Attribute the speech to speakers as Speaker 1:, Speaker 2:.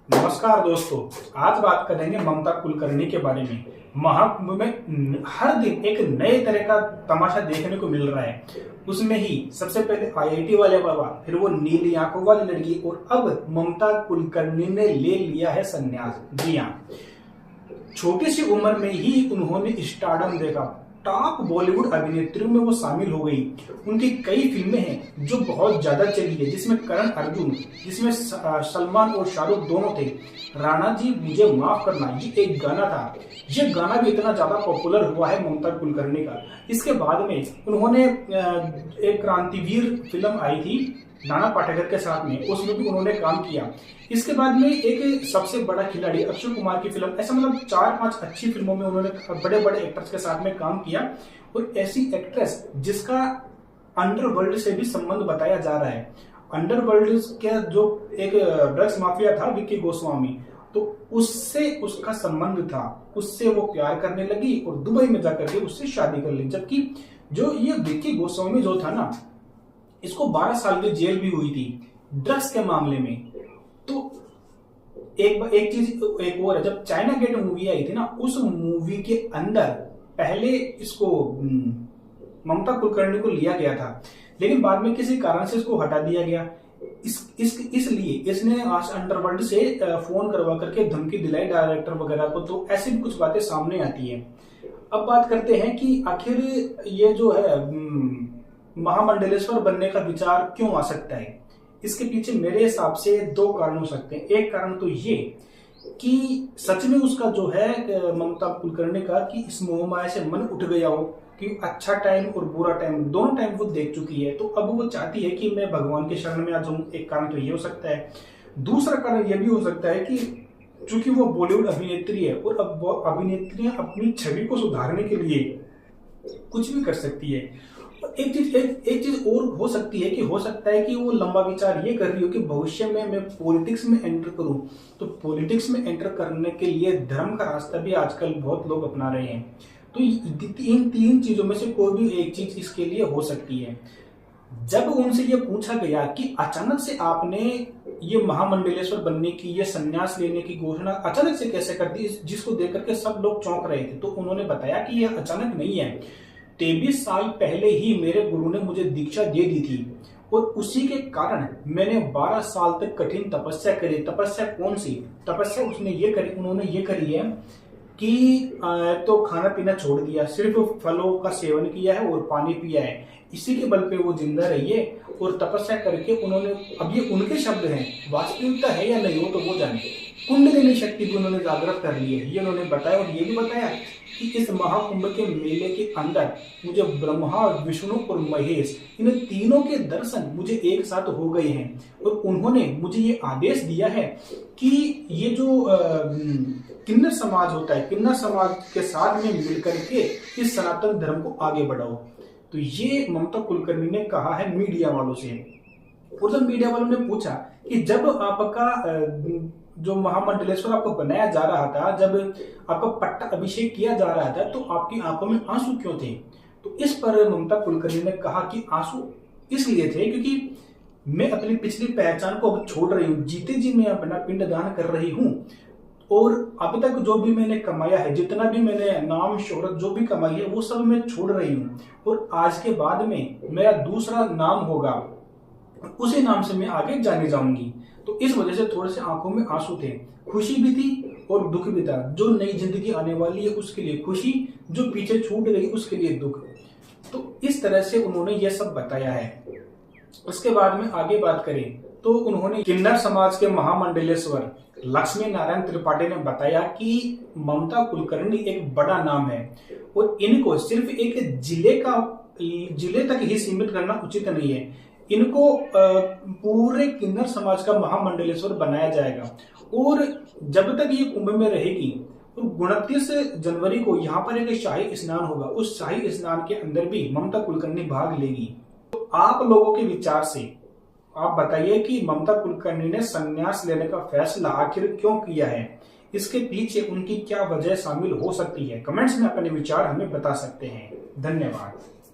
Speaker 1: नमस्कार दोस्तों, आज बात करेंगे ममता कुलकर्णी के बारे में। महाकुंभ में हर दिन एक नए तरह का तमाशा देखने को मिल रहा है। उसमें ही सबसे पहले आईआईटी वाले बाबा, फिर वो नीली आंखों वाली लड़की और अब ममता कुलकर्णी ने ले लिया है संन्यास। जी हाँ, छोटी सी उम्र में ही उन्होंने स्टारडम देखा। टॉप बॉलीवुड अभिनेत्रियों में वो शामिल हो गई। उनकी कई फिल्में हैं जो बहुत ज्यादा चली है, जिसमें करण अर्जुन, जिसमें सलमान और शाहरुख दोनों थे। राणा जी मुझे माफ करना, ये एक गाना था। ये गाना भी इतना ज्यादा पॉपुलर हुआ है ममता कुलकर्णी का। इसके बाद में उन्होंने एक क्रांतिवीर फिल्म आई थी नाना पाटेकर के साथ में, उसमें भी उन्होंने काम किया। इसके बाद में एक सबसे बड़ा खिलाड़ी अक्षय कुमार की फिल्म, ऐसा मतलब 4-5 अच्छी फिल्मों में उन्होंने बड़े बड़े एक्टर्स के साथ में काम किया। और ऐसी एक्ट्रेस जिसका अंडरवर्ल्ड से भी संबंध बताया जा रहा है। अंडरवर्ल्ड के जो एक ड्रग्स माफिया था विक्की गोस्वामी, तो उससे उसका संबंध था। उससे वो प्यार करने लगी और दुबई में जाकर के उससे शादी कर ली। जबकि जो ये विक्की गोस्वामी जो था ना, इसको 12 साल की जेल भी हुई थी ड्रग्स के मामले में। तो एक चीज एक और है, जब चाइना गेट मूवी आई थी ना, उस मूवी के अंदर पहले इसको ममता कुलकर्णी को लिया गया था, लेकिन बाद में किसी कारण से इसको हटा दिया गया। इसलिए इसने अंडरवर्ल्ड से फोन करवा करके धमकी दिलाई डायरेक्टर वगैरह को। तो ऐसी भी कुछ बातें सामने आती है। अब बात करते हैं कि आखिर ये जो है महामंडलेश्वर बनने का विचार क्यों आ सकता है। इसके पीछे मेरे हिसाब से 2 कारण हो सकते हैं। एक कारण तो ये कि सच में उसका जो है ममता कुलकर्णी का कि इस मोह माया से मन उठ गया हो कि अच्छा टाइम और बुरा टाइम दोनों टाइम वो देख चुकी है, तो अब वो चाहती है कि मैं भगवान के शरण में आ जाऊं। एक कारण तो ये हो सकता है। दूसरा कारण ये भी हो सकता है कि चूंकि वो बॉलीवुड अभिनेत्री है और अब वो अभिनेत्रियां अपनी छवि को सुधारने के लिए कुछ भी कर सकती है। एक चीज और हो सकती है कि हो सकता है कि वो लंबा विचार ये कर रही हो कि भविष्य में मैं पॉलिटिक्स में एंटर करूं। तो पॉलिटिक्स में एंटर करने के लिए धर्म का रास्ता भी आजकल बहुत लोग अपना रहे हैं। तो इन 3 चीजों में से कोई भी एक चीज इसके लिए हो सकती है। जब उनसे ये पूछा गया कि अचानक से आपने ये महामंडलेश्वर बनने की, ये संन्यास लेने की घोषणा अचानक से कैसे कर दी, जिसको देख करके सब लोग चौंक रहे थे, तो उन्होंने बताया कि यह अचानक नहीं है। 23 साल पहले ही मेरे गुरु ने मुझे दीक्षा दे दी थी और उसी के कारण मैंने 12 साल तक कठिन तपस्या करी। तपस्या कौन सी तपस्या उन्होंने ये करी है कि तो खाना पीना छोड़ दिया, सिर्फ फलों का सेवन किया है और पानी पिया है। इसी के बल पे वो जिंदा रही है और तपस्या करके उन्होंने, अब ये उनके शब्द हैं, वास्तविकता है या नहीं हो तो वो जाने, कुंडलिनी शक्ति भी उन्होंने जागृत कर ली है, ये उन्होंने बताया। और ये भी बताया कि इस महाकुंभ के मेले के अंदर मुझे ब्रह्मा, विष्णु और महेश, इन तीनों के दर्शन मुझे एक साथ हो गए हैं। और उन्होंने मुझे ये आदेश दिया है कि ये जो किन्नर समाज होता है, किन्नर समाज के साथ में मिलकर के इस सनातन धर्म को आगे बढ़ाओ। तो ये ममता कुलकर्णी ने कहा है मीडिया वालों से। और जब मीडिया वालों ने पूछा कि जब आपका जो महामंडलेश्वर आपको बनाया जा रहा था, जब आपका पट्टा अभिषेक किया जा रहा था, तो आपकी आंखों में आंसू क्यों थे। तो इस पर ममता कुलकर्णी ने कहा कि आंसू इसलिए थे क्योंकि मैं अपनी पिछली पहचान को अब छोड़ रही हूँ। जीते जी मैं अपना पिंडदान कर रही हूँ और अब तक जो भी मैंने कमाया है, जितना भी मैंने नाम शोहरत जो भी कमाई है, वो सब मैं छोड़ रही हूँ। और आज के बाद में मेरा दूसरा नाम होगा, उसी नाम से मैं आगे जाने जाऊंगी। तो इस वजह से थोड़े से आंखों में आंसू थे। खुशी भी थी और दुख भी था। जो नई जिंदगी आने वाली है उसके लिए खुशी, जो पीछे छूट गई उसके लिए दुख। तो इस तरह से उन्होंने ये सब बताया है। उसके बाद में आगे बात करें तो उन्होंने किन्नर समाज के महामंडलेश्वर लक्ष्मी नारायण त्रिपाठी ने बताया कि ममता कुलकर्णी एक बड़ा नाम है और इनको सिर्फ एक जिले तक ही सीमित करना उचित नहीं है। इनको पूरे किन्नर समाज का महामंडलेश्वर बनाया जाएगा। और जब तक ये कुंभ में रहेगी, तो 29 जनवरी को यहाँ पर एक शाही स्नान होगा। उस शाही स्नान के अंदर भी ममता कुलकर्णी भाग लेगी। तो आप लोगों के विचार से आप बताइए कि ममता कुलकर्णी ने संन्यास लेने का फैसला आखिर क्यों किया है। इसके पीछे उनकी क्या वजह शामिल हो सकती है। कमेंट्स में अपने विचार हमें बता सकते हैं। धन्यवाद।